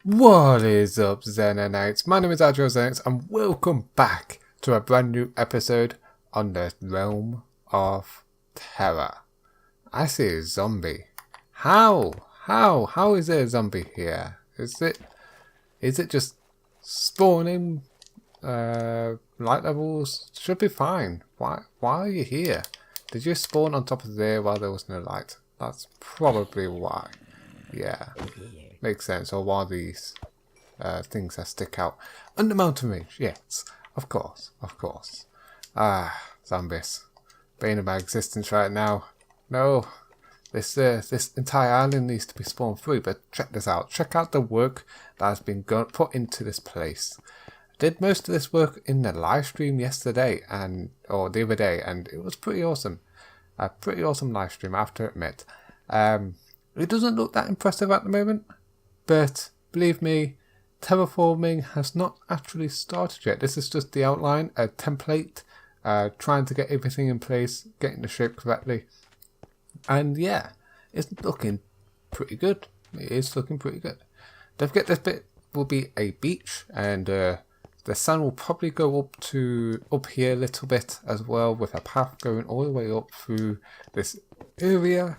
What is up, Xenix? My name is Xenix, and welcome back to a brand new episode on the realm of Terra. I see a zombie. How is there a zombie here? Is it just spawning? Light levels should be fine. Why are you here? Did you spawn on top of there while there was no light? That's probably why. Yeah. Makes sense. Or why these things that stick out under mountain range? Yes, of course. Zombies, bane of my existence right now. No, this entire island needs to be spawned free. But check this out. Check out the work that has been put into this place. I did most of this work in the live stream yesterday or the other day, and it was pretty awesome. A pretty awesome live stream, I have to admit. It doesn't look that impressive at the moment. But believe me, terraforming has not actually started yet. This is just the outline, a template, trying to get everything in place, getting the shape correctly. And yeah, it's looking pretty good. It is looking pretty good. Don't forget, this bit will be a beach, and the sun will probably go up here a little bit as well, with a path going all the way up through this area.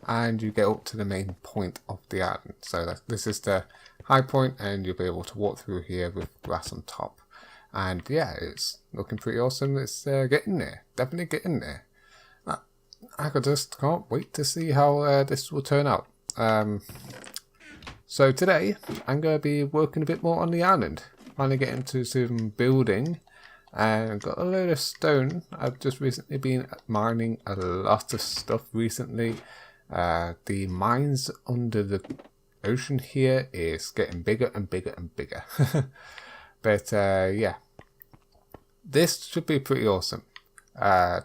And you get up to the main point of the island. So this is the high point, and you'll be able to walk through here with grass on top. And yeah, it's looking pretty awesome. It's getting there, definitely getting there. I just can't wait to see how this will turn out. So today I'm going to be working a bit more on the island, finally getting into some building. And got a load of stone. I've just recently been mining a lot of stuff recently. The mines under the ocean here is getting bigger and bigger and bigger. But yeah, this should be pretty awesome. The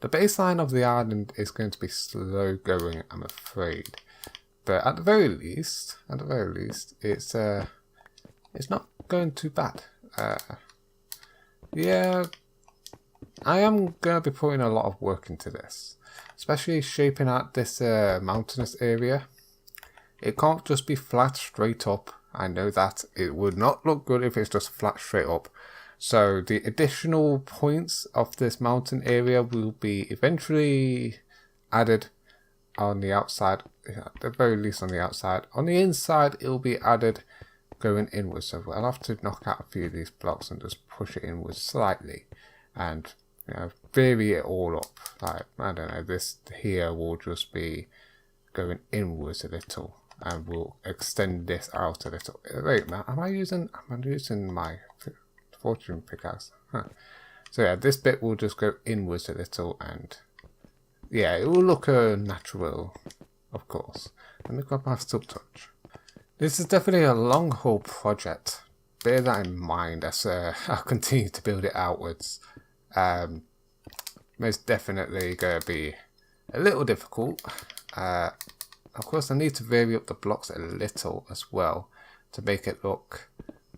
baseline of the island is going to be slow going, I'm afraid. But at the very least, it's not going too bad. Yeah, I am going to be putting a lot of work into this. Especially shaping out this mountainous area. It can't just be flat straight up. I know that it would not look good if it's just flat straight up. So the additional points of this mountain area will be eventually added on the outside. At the very least on the outside. On the inside it will be added going inwards. So I'll have to knock out a few of these blocks and just push it inwards slightly. And vary it all up. Like, I don't know, this here will just be going inwards a little, and we'll extend this out a little. Wait, am I using my fortune pickaxe? Huh. So yeah, this bit will just go inwards a little, and yeah, it will look natural, of course. Let me grab my sub touch. This is definitely a long haul project. Bear that in mind as I'll continue to build it outwards. Most definitely going to be a little difficult. Of course, I need to vary up the blocks a little as well to make it look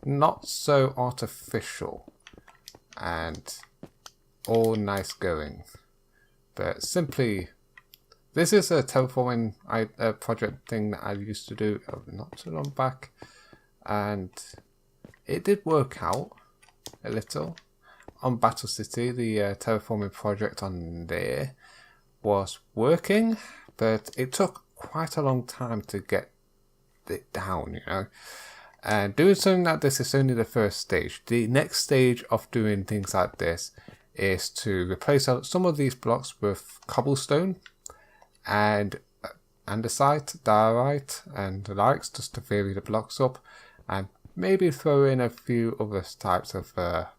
not so artificial and all nice going. But simply, this is a terraforming project thing that I used to do not too long back, and it did work out a little. On Battle City, the terraforming project on there was working, but it took quite a long time to get it down, And doing something like this is only the first stage. The next stage of doing things like this is to replace some of these blocks with cobblestone and andesite, diorite, and the likes, just to vary the blocks up, and maybe throw in a few other types of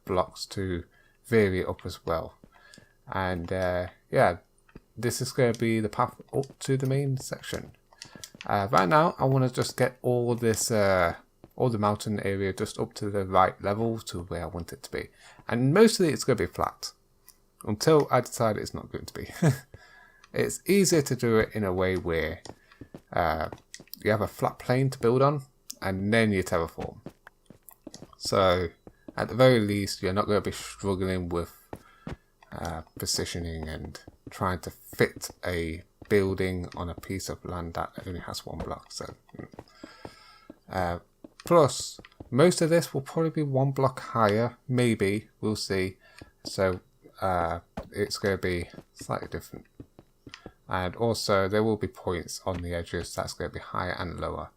blocks to vary it up as well. And yeah, this is going to be the path up to the main section. Right now I want to just get all this all the mountain area just up to the right level to where I want it to be, and mostly it's going to be flat until I decide it's not going to be. It's easier to do it in a way where you have a flat plane to build on, and then you terraform. So at the very least, you're not going to be struggling with positioning and trying to fit a building on a piece of land that only has one block. So Plus, most of this will probably be 1 block higher, maybe, we'll see. So it's going to be slightly different. And also there will be points on the edges that's going to be higher and lower,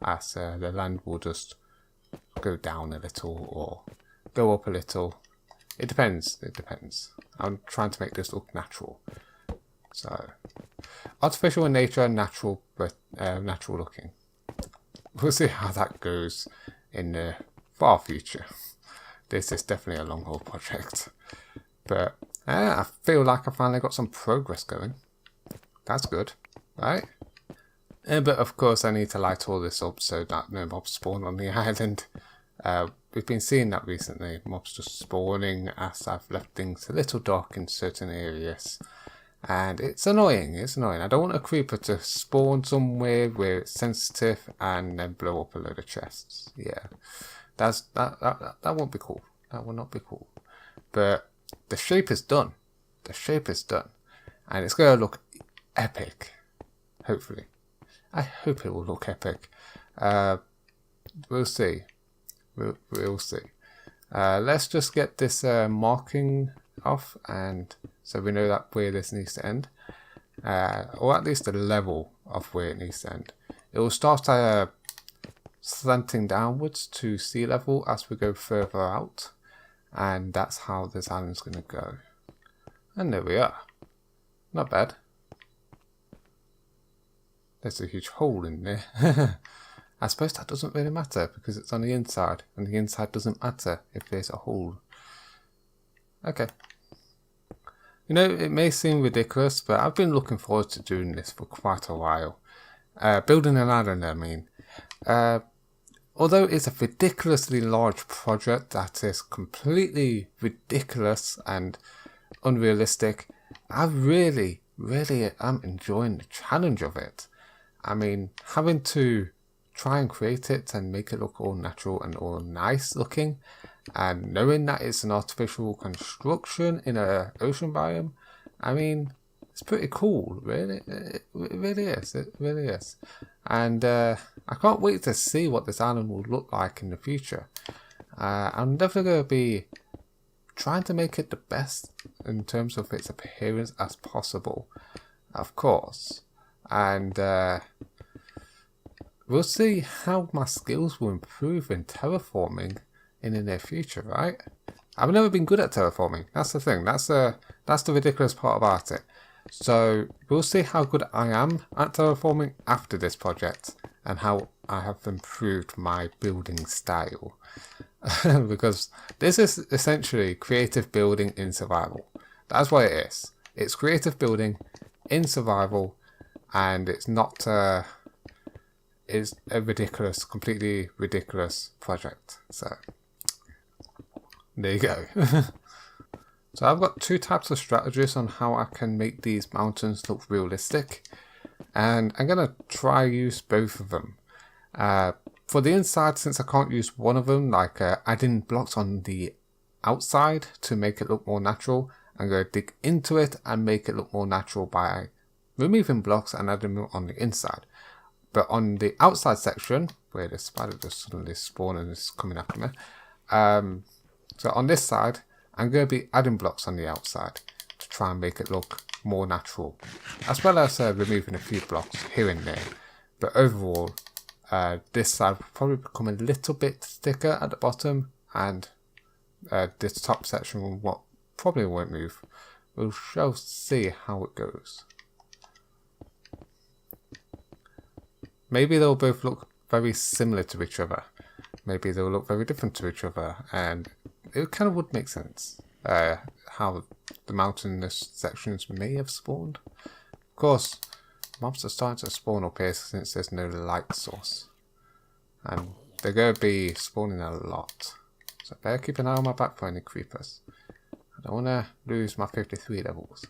as the land will just go down a little or go up a little. It depends, it depends. I'm trying to make this look natural. So, artificial in nature, natural, but natural looking. We'll see how that goes in the far future. This is definitely a long haul project. But I feel like I finally got some progress going. That's good, right? But of course I need to light all this up so that no mobs spawn on the island. We've been seeing that recently, mobs just spawning as I've left things a little dark in certain areas. And it's annoying, it's annoying. I don't want a creeper to spawn somewhere where it's sensitive and then blow up a load of chests. Yeah, that won't be cool. That will not be cool. But the shape is done. The shape is done. And it's going to look epic. Hopefully. I hope it will look epic. We'll see. We'll see. Let's just get this marking off, and so we know that where this needs to end, or at least the level of where it needs to end. It will start slanting downwards to sea level as we go further out, and that's how this island's going to go. And there we are. Not bad. There's a huge hole in there. I suppose that doesn't really matter because it's on the inside, and the inside doesn't matter if there's a hole. Okay. You know, it may seem ridiculous, but I've been looking forward to doing this for quite a while. Building an island, I mean. Although it's a ridiculously large project that is completely ridiculous and unrealistic, I really am enjoying the challenge of it. I mean, having to try and create it and make it look all natural and all nice looking, and knowing that it's an artificial construction in an ocean biome, I mean, it's pretty cool, really. It really is. It really is. And I can't wait to see what this island will look like in the future. I'm definitely going to be trying to make it the best in terms of its appearance as possible, of course. And we'll see how my skills will improve in terraforming in the near future, right? I've never been good at terraforming. That's the thing. That's the ridiculous part about it. So we'll see how good I am at terraforming after this project and how I have improved my building style. Because this is essentially creative building in survival. That's what it is. It's creative building in survival, and it's not is a ridiculous, completely ridiculous project. So there you go. So I've got two types of strategies on how I can make these mountains look realistic, and I'm gonna try use both of them. For the inside, since I can't use one of them, like adding blocks on the outside to make it look more natural, I'm going to dig into it and make it look more natural by removing blocks and adding them on the inside. But on the outside section, where the spider just suddenly spawned and is coming after me, so on this side, I'm going to be adding blocks on the outside to try and make it look more natural, as well as removing a few blocks here and there. But overall, this side will probably become a little bit thicker at the bottom, and this top section probably won't move. We shall see how it goes. Maybe they'll both look very similar to each other. Maybe they'll look very different to each other, and it kind of would make sense how the mountainous sections may have spawned. Of course, mobs are starting to spawn up here since there's no light source, and they're going to be spawning a lot. So I better keep an eye on my back for any creepers. I don't want to lose my 53 levels.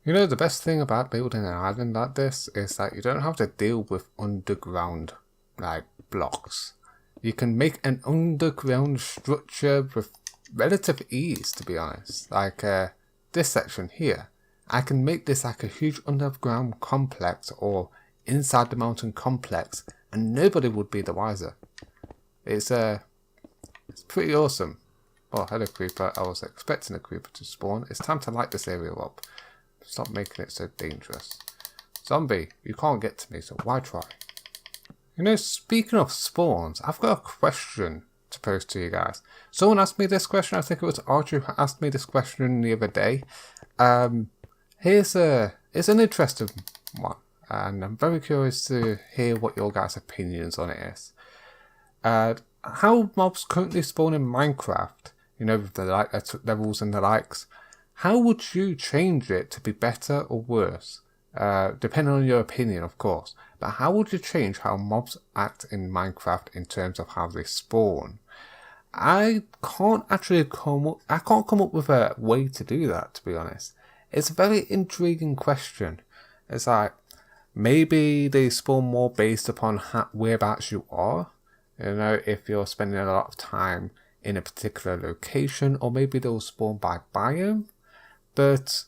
You know, the best thing about building an island like this is that you don't have to deal with underground like blocks. You can make an underground structure with relative ease, to be honest. Like this section here, I can make this like a huge underground complex or inside the mountain complex and nobody would be the wiser. It's pretty awesome. Oh, hello creeper. I was expecting a creeper to spawn. It's time to light this area up. Stop making it so dangerous. Zombie, you can't get to me, so why try? You know, speaking of spawns, I've got a question to pose to you guys. Someone asked me this question. I think it was Archie who asked me this question the other day. It's an interesting one, and I'm very curious to hear what your guys' opinions on it is. How mobs currently spawn in Minecraft, you know, with the levels and the likes, how would you change it to be better or worse? Depending on your opinion, of course. But how would you change how mobs act in Minecraft in terms of how they spawn? I can't come up with a way to do that, to be honest. It's a very intriguing question. It's like, maybe they spawn more based upon whereabouts you are. You know, if you're spending a lot of time in a particular location, or maybe they'll spawn by biome. But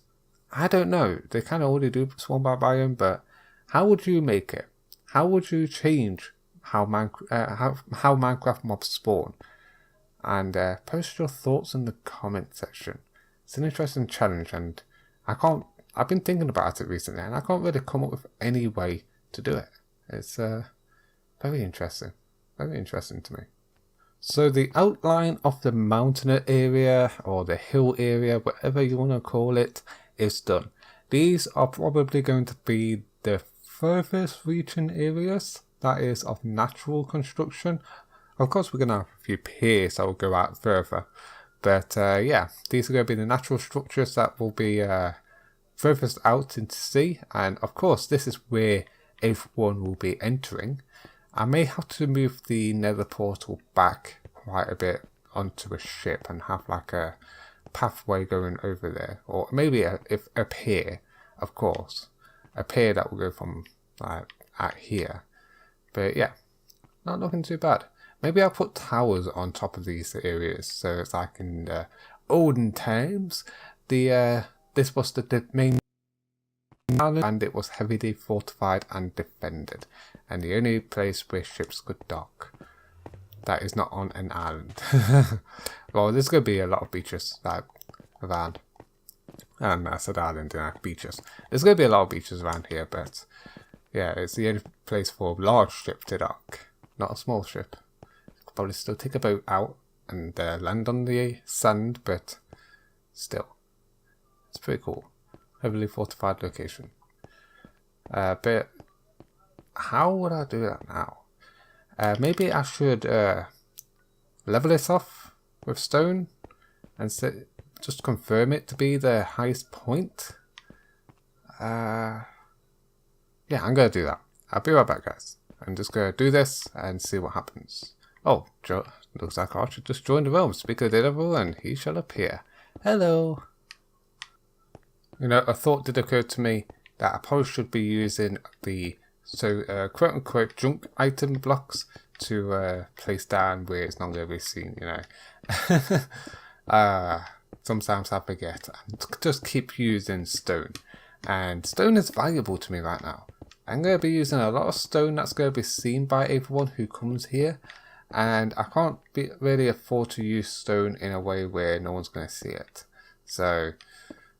I don't know. They kind of already do spawn by biome, but how would you make it? How would you change how Minecraft mobs spawn? And post your thoughts in the comment section. It's an interesting challenge, and I've been thinking about it recently, and I can't really come up with any way to do it. It's very interesting. Very interesting to me. So the outline of the mountain area, or the hill area, whatever you want to call it, is done. These are probably going to be the furthest reaching areas, that is, of natural construction. Of course, we're going to have a few piers that will go out further. But yeah, these are going to be the natural structures that will be furthest out into sea. And of course, this is where everyone will be entering. I may have to move the nether portal back quite a bit onto a ship and have like a pathway going over there. Or maybe a pier, of course. A pier that will go from like at here. But yeah, not looking too bad. Maybe I'll put towers on top of these areas. So it's like in the olden times, this was the main island, and it was heavily fortified and defended, and the only place where ships could dock that is not on an island. Well, there's going to be a lot of beaches like around, and I said island, beaches. There's going to be a lot of beaches around here, but yeah, it's the only place for a large ship to dock, not a small ship. Could probably still take a boat out and land on the sand, but still, it's pretty cool. Heavily fortified location. But how would I do that now? Maybe I should level it off with stone and just confirm it to be the highest point. Yeah, I'm going to do that. I'll be right back, guys. I'm just going to do this and see what happens. Oh, looks like Archer just joined the realm. Speak of the devil and he shall appear. Hello. You know, a thought did occur to me that I probably should be using the quote-unquote junk item blocks to place down where it's not going to be seen, you know. Sometimes I forget and just keep using stone. And stone is valuable to me right now. I'm going to be using a lot of stone that's going to be seen by everyone who comes here. And I can't really afford to use stone in a way where no one's going to see it. So,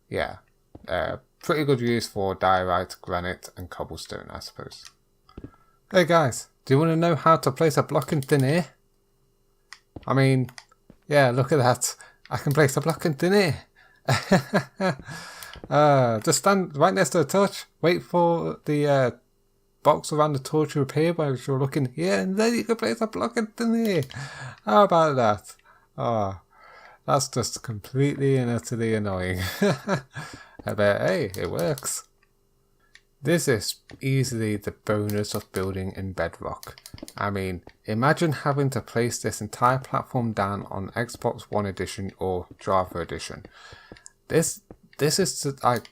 yeah. Pretty good use for diorite, granite, and cobblestone, I suppose. Hey guys, do you want to know how to place a block in thin air? I mean, yeah, look at that. I can place a block in thin air. Just stand right next to the torch, wait for the box around the torch to appear while you're looking here, and then you can place a block in thin air. How about that? Oh, that's just completely and utterly annoying. But hey, it works. This is easily the bonus of building in bedrock. I mean, imagine having to place this entire platform down on Xbox One Edition or Java Edition. This is like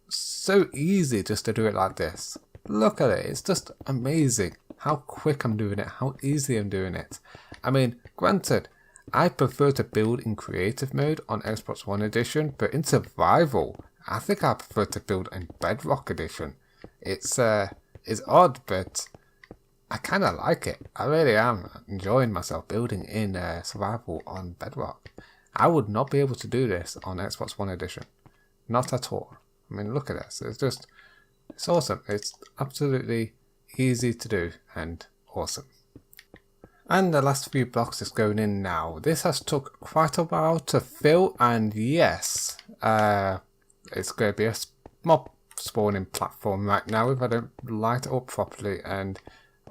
so easy just to do it like this. Look at it, it's just amazing how quick I'm doing it, how easy I'm doing it. I mean, granted, I prefer to build in creative mode on Xbox One Edition, but in survival, I think I prefer to build in Bedrock Edition. It's odd, but I kind of like it. I really am enjoying myself building in survival on Bedrock. I would not be able to do this on Xbox One Edition. Not at all. I mean, look at this. It's awesome. It's absolutely easy to do and awesome. And the last few blocks is going in now. This has took quite a while to fill, and yes, it's going to be a mob spawning platform right now if I don't light it up properly. And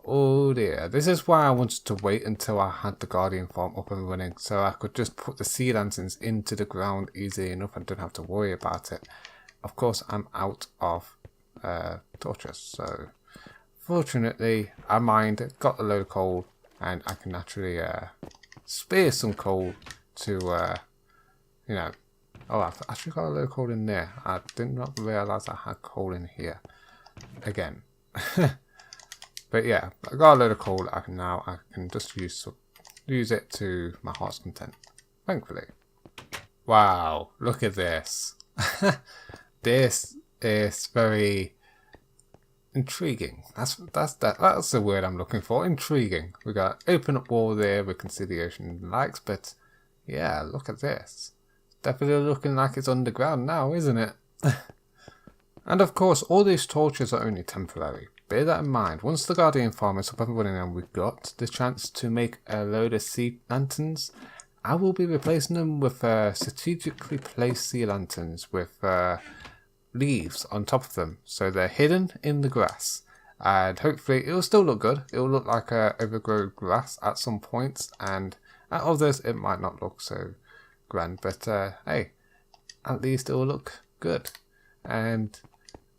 oh dear, this is why I wanted to wait until I had the Guardian farm up and running, so I could just put the sea lanterns into the ground easy enough and don't have to worry about it. Of course, I'm out of torches, so fortunately I mined, got a load of coal, and I can naturally spare some coal to, you know. Oh, I've actually got a load of coal in there. I did not realise I had coal in here again. But yeah, I got a load of coal. I can just use it to my heart's content, thankfully. Wow, look at this. This is very intriguing. That's the word I'm looking for. Intriguing. We got open up wall there with conciliation and likes, but yeah, look at this. It's definitely looking like it's underground now, isn't it? And of course, all these torches are only temporary. Bear that in mind. Once the Guardian farm is up and running and we've got the chance to make a load of sea lanterns, I will be replacing them with strategically placed sea lanterns with leaves on top of them, so they're hidden in the grass, and hopefully it'll still look good. It'll look like overgrown grass at some points, and at others it might not look so grand, but hey, at least it'll look good, and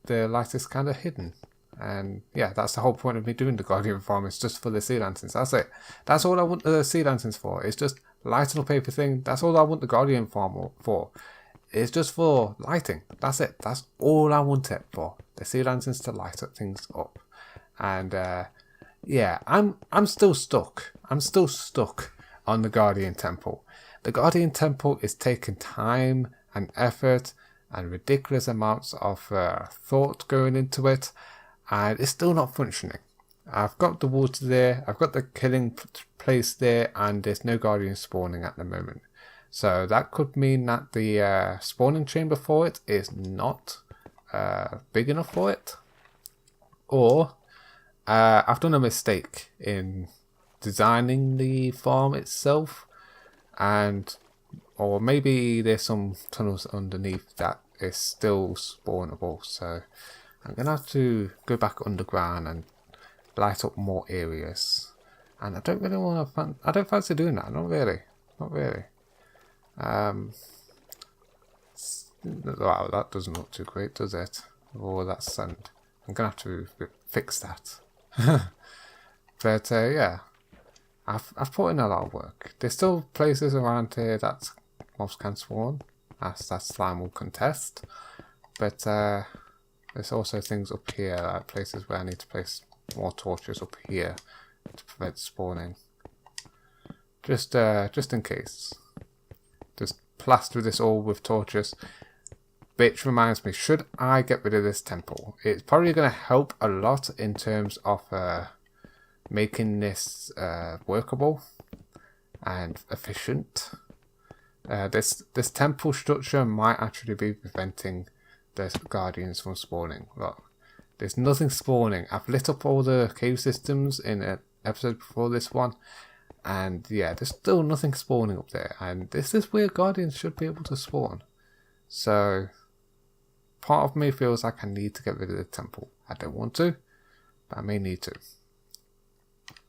the light is kind of hidden. And yeah, that's the whole point of me doing the Guardian farm, is just for the sea lanterns. That's it. That's all I want the sea lanterns for. It's just lighting up everything. That's all I want the Guardian farm for. It's just for lighting. That's it. That's all I want it for. The sea lanterns to light up things up. And yeah, I'm still stuck. I'm still stuck on the Guardian Temple. The Guardian Temple is taking time and effort and ridiculous amounts of thought going into it, and it's still not functioning. I've got the water there, I've got the killing place there, and there's no Guardian spawning at the moment. So that could mean that the spawning chamber for it is not big enough for it. Or I've done a mistake in designing the farm itself, or maybe there's some tunnels underneath that is still spawnable. So I'm going to have to go back underground and light up more areas. And I don't really want to, I don't fancy doing that, not really. Wow, that doesn't look too great, does it? Oh, that's sand. I'm going to have to fix that. But yeah, I've put in a lot of work. There's still places around here that mobs can spawn, as that slime will contest. But there's also things up here, like places where I need to place more torches up here to prevent spawning. Just in case. Just plaster this all with torches. Which reminds me, should I get rid of this temple? It's probably going to help a lot in terms of making this workable and efficient. This temple structure might actually be preventing the guardians from spawning. Look, there's nothing spawning. I've lit up all the cave systems in an episode before this one, and yeah, there's still nothing spawning up there, and this is where guardians should be able to spawn. So part of me feels like I need to get rid of the temple. I don't want to, but I may need to.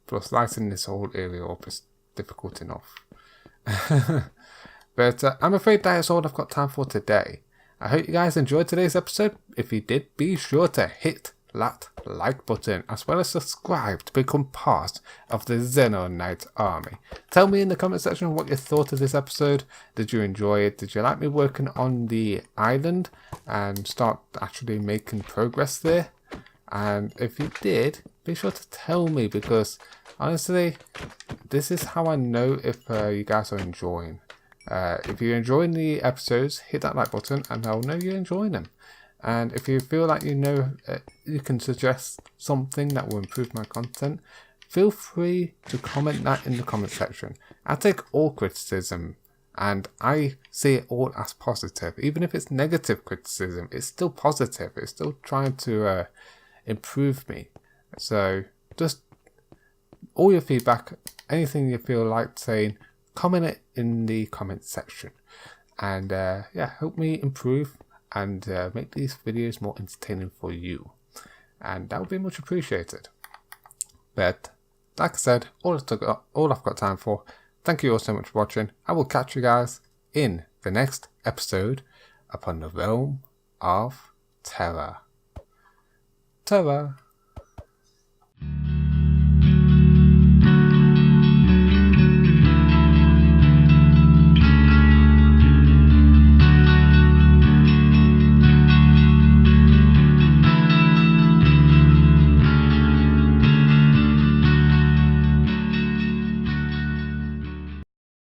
Plus lighting this whole area up is difficult enough. But I'm afraid that is all I've got time for today. I hope you guys enjoyed today's episode. If you did, be sure to hit that like button, as well as subscribe to become part of the Xenonite army. Tell me in the comment section what you thought of this episode. Did you enjoy it? Did you like me working on the island and start actually making progress there? And if you did, be sure to tell me, because honestly, this is how I know if you guys are enjoying. If you're enjoying the episodes, hit that like button and I'll know you're enjoying them. And if you feel like you can suggest something that will improve my content, feel free to comment that in the comment section. I take all criticism and I see it all as positive. Even if it's negative criticism, it's still positive. It's still trying to improve me. So just all your feedback, anything you feel like saying, comment it in the comment section. And yeah, help me improve and make these videos more entertaining for you. And that would be much appreciated. But like I said, all I've got time for. Thank you all so much for watching. I will catch you guys in the next episode upon the realm of Terra. Terra.